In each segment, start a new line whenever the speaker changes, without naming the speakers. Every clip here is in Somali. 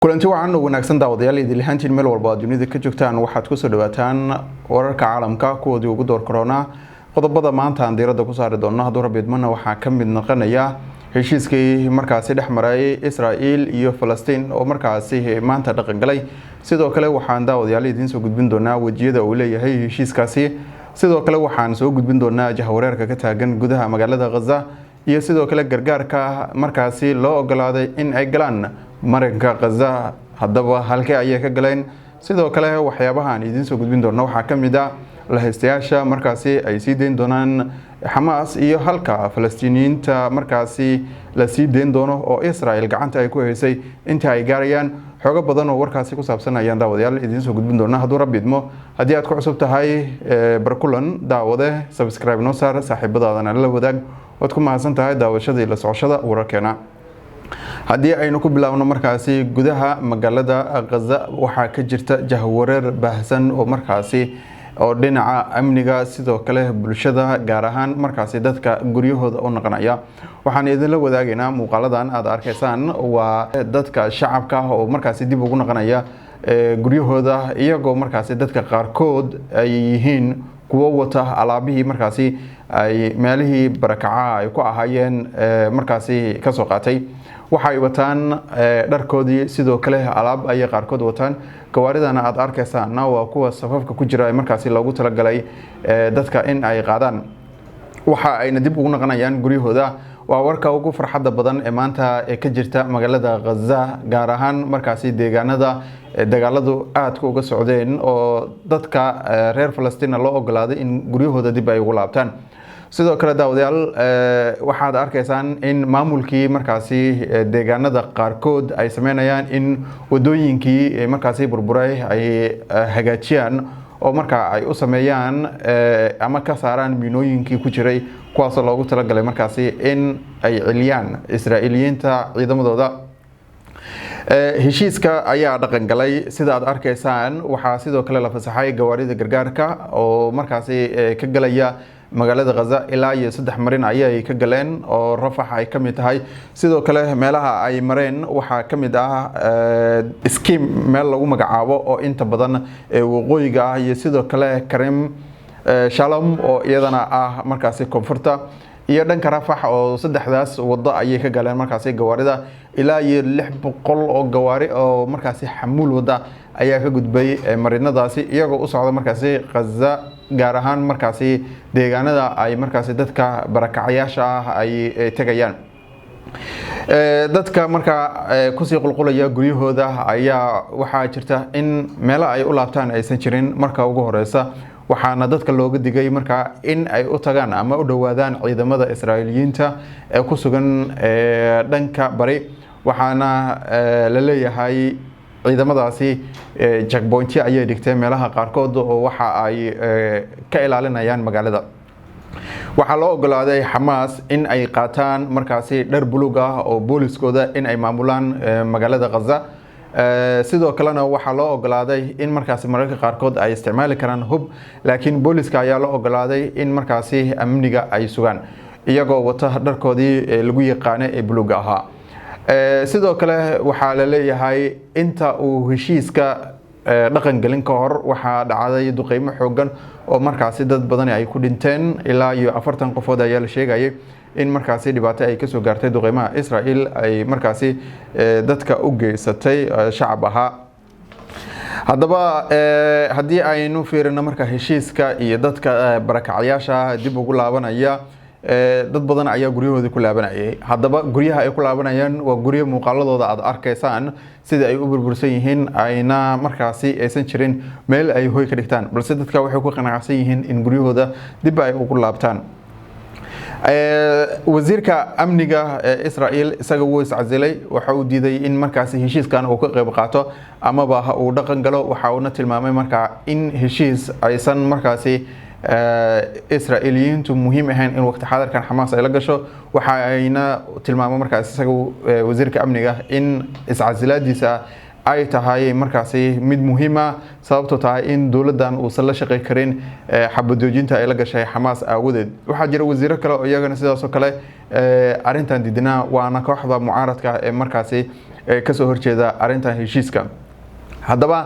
kulanti wacan oo wanaagsan daawadayaal idil ahaantiin meel walba dunida ka joogtaan waxaad ku soo dhawaataan wararka caalamka kuwoodii ugu door corona qodobada maanta aan diiradda ku saari doono hadduu rabidmana waxaa ka mid noqonaya heshiiskii markaasi dhex maray Israa'iil iyo Falastiin oo markaasi maanta dhaqan galay sidoo kale waxaan daawadayaal idin soo gudbin doonaa wajiyada uu leeyahay heshiiskaasi sidoo kale waxaan soo gudbin doonaa jahawareerka ka taagan gudaha magaalada Gaza iyo sidoo kale gargaarka markaasi loo ogolaaday in ay galaan marinka Gaza haddaba halkee ayay ka galeen sidoo kale waxyaabahan idin soo gudbin doona waxaa ka mid ah lahaystayaasha markaasi ay sii deyn doonaan Hamas iyo halka Falastiiniyiinta markaasi la sii deyn doono oo Israa'iil gacanta ay ku haysay inta ay gaarayaan xogo badan oo warkaasi ku saabsan ayaan daawadayaal idin soo gudbin doona hadduu rabidmo haddii aad ku cusub tahay barkulan daawade subscribe noo saar saaxiibadaadana la wadaag waad ku mahadsan tahay daawashada la socoshada wararkeena haddii aynu ku bilaabno markaasi gudaha magaalada Gaza waxaa ka jirta jahawareer baahsan oo markaasi oo dhinaca amniga sidoo kale bulshada gaar ahaan markaasi dadka guryahooda u noqonaya waxaan idin la wadaagaynaa muuqaaladan aad arkaysaan waa dadka shacabka oo markaasi dib ugu noqonaya guryahooda iyagoo markaasi dadka qaarkood ay yihiin kuwa wata alaabihii markaasi ay meelihii barakaca ay ku ahaayeen markaasi ka soo qaatay waxay wataan dharkoodii sidoo kale alaab ay qaarkood wataan gawaaridana aad arkaysaan waa kuwa safafka ku jira markaasi loogu talagalay dadka in ay qaadaan waxa ayna dib ugu noqonayaan guryahooda waa warka ugu farxadda badan ee maanta ka jirta magaalada Gaza gaar ahaan markaasi deegaanada dagaaladu aad ku uga socdeen oo dadka reer Falastiin loo ogolaaday in guryahooda dib ay ugu laabtaan sidoo kale daawadayaal waxaad arkaysaan in maamulkii markaasi deegaanada qaarkood ay sameynayaan in wadooyinkii markaasi burburay ay hagaajiyaan oo marka ay u sameeyaan ama ka saaraan miinooyinkii ku jiray kuwaas oo loogu talagalay markaasi in ay ciliyaan Israa'iiliyiinta ciidamadooda heshiiska ayaa dhaqan galay sida aad arkaysaan waxaa sidoo kale la fasaxay gawaarida gargaarka oo markaasi ka galaya magaalada Gaza ilaa iyo 3 marin ayay ka galeen oo Rafah ay kamid tahay sidoo kale meelaha ay mareen waxa kamid ah scheme meel lagu magacaabo oo inta badan waqooyiga ah iyo sidoo kale Karim Shalom oo iyadana ah markaasi koonfurta iyo dhanka Rafah oo saddexdaas wado ayay ka galeen markaasi gawaarida ilaa iyo 600 oo gawaari oo markaasi xamuul wada ayaa ka gudbay marinadaasi iyagoo u socda markaasi Gaza gaar ahaan markaasi deegaanada ay markaasi dadka barakacayaasha ah ay tagayaan dadka marka ku sii qulqulaya guryahooda ayaa waxa jirta in meel ay u laabtaan aysan jirin marka ugu horeysa waxaana dadka looga digay marka in ay u tagaan ama u dhawaadaan ciidamada Israa'iiliyiinta ee ku sugan dhanka bari waxaana la leeyahay ciidamadaasi checkpoint ayay dhigteen meelaha qaarkood oo waxa ay ka ilaalinayaan magaalada waxa loo ogolaaday Hamas in ay qaataan markaasi dhar buluug ah oo booliskooda in ay maamulaan magaalada Gaza sidoo kalena waxa loo ogolaaday in markaasi mararka qaarkood ay isticmaali karaan hub laakiin booliska ayaa loo ogolaaday in markaasi amniga ay sugaan iyagoo wata dharkoodii lagu yaqaan ee buluug ahaa sidoo kale waxa la leeyahay inta uu heshiiska dhaqan galin ka hor waxa dhacday duqeymo xoogan oo markaasi dad badan ay ku dhinteen ilaa iyo 40 qofood ayaa la sheegayay in markaasi dhibaato ay ka soo gaartay duqeymaha Israa'iil ay markaasi dadka u geysatay shacab aha haddaba haddii aynu fiirino marka heshiiska iyo dadka barakacayaasha dib ugu laabanaya dad badan ayaa guryahooda ku laabanayay haddaba guryaha ay ku laabanayaan waa guryo muuqaaladooda aad arkaysaan sida ay u burbursan yihiin ayna markaasi aysan jirin meel ay hoy ka dhigtaan balse dadka waxay ku qanacsan yihiin in guryahooda dib ay ugu laabtaan wasiirka amniga Israa'iil isaga wuu iscazilay waxa uu diiday in markaasi heshiiskan uu ka qayb qaato ama ba uu dhaqan galo waxa uu tilmaamay marka in heshiis aysan markaasi Israa'iiliyiintu muhiim ahayn in waqti xaadirkan Hamas ay la gasho waxa ayna tilmaamay markaasi isaga wasiirka amniga in iscazilaadiisa ay tahay markaasi mid muhiim ah sababtoo tahay in dawladdan uu la shaqeyn karin xabadoojinta ay la gashay Hamas awoodeed waxa jira wasiiro kale oo iyagana sidaas oo kale arintan didina waana kooxda mucaaradka ee markaasi kasoo horjeeda arintan heshiiska. haddaba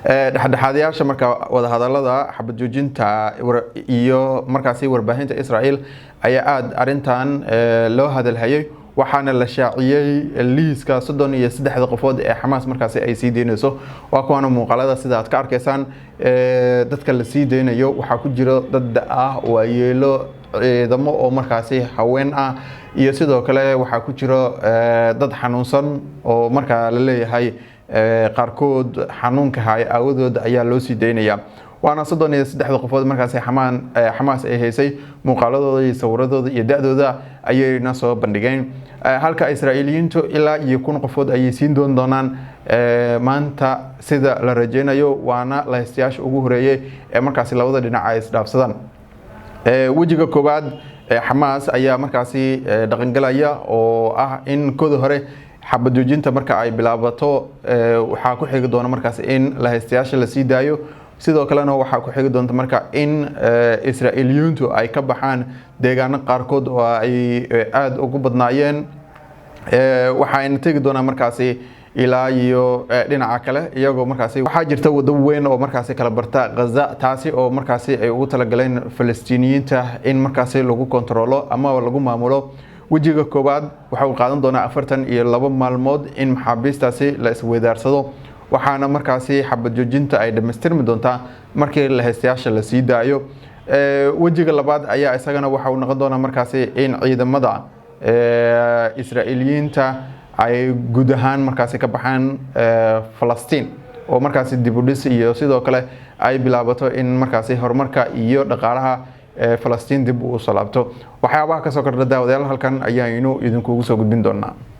dhexdhexaadayaasha marka wada hadalada xabad joojinta iyo markaasi warbaahinta Israel ayaa aad arintan loo hadalhayay waxaana la shaaciyay liiska 33 qofood ee Xamaas markaasi ay sii deynayso waa kuwana muuqaalada sida aad ka arkaysaan dadka la sii deynayo waxa ku jira dad waayeelo ciidamo oo markaasi haween iyo sidoo kale waxa ku jira dad xanuunsan oo marka la leeyahay qaarkood xanuunka awoodood ayaa loo sii deynaya waana 33 qofood markaasi Xamaas ay haysay muuqaaladooda iyo sawiradooda iyo da'dooda ayayna soo bandhigeen halka Israa'iiliyiintu ilaa iyo 1000 qofood ay siin doonaan maanta sida la rajeynayo waana la haystayaasha ugu horeeyay ee markaasi labada dhinac ay isdhaafsadaan wajiga koobaad Xamaas ayaa markaasi dhaqangalaya oo in kooda hore xabad joojinta marka ay bilaabato waxa ku xigi doona markaas in la haystayaasha la sii daayo sidoo kalena waxa ku xigi doonta marka in Israa'iiliyiintu ay ka baxaan deegaano qaarkood oo ay aad ugu badnaayeen waxayna tagi doona markaasi ilaa iyo dhinaca kale iyagoo markaasi waxa jirta wado weyn oo markaasi kala barta Gaza taasi oo markaasi ay ugu talagaleen Falastiiniyiinta in markaasi lagu kontrolo ama lagu maamulo wajiga koobaad waxa uu qaadan doonaa 42 maalmood in maxaabiistaasi la isweydaarsado waxaana markaasi xabad joojinta ay dhameystirmi doontaa markii la haystayaasha la sii daayo wajiga labaad ayaa isagana waxa uu noqon doonaa markaasi in ciidamada Israa'iiliyiinta ay guud ahaan markaasi ka baxaan Falastiin oo markaasi dib u dhis iyo sidoo kale ay bilaabato in markaasi horumarka iyo dhaqaalaha Falastiin dib u soo laabto waxyaabaha ka soo kordha daawadayaal halkan ayaynu idinku soo gudbin doonaa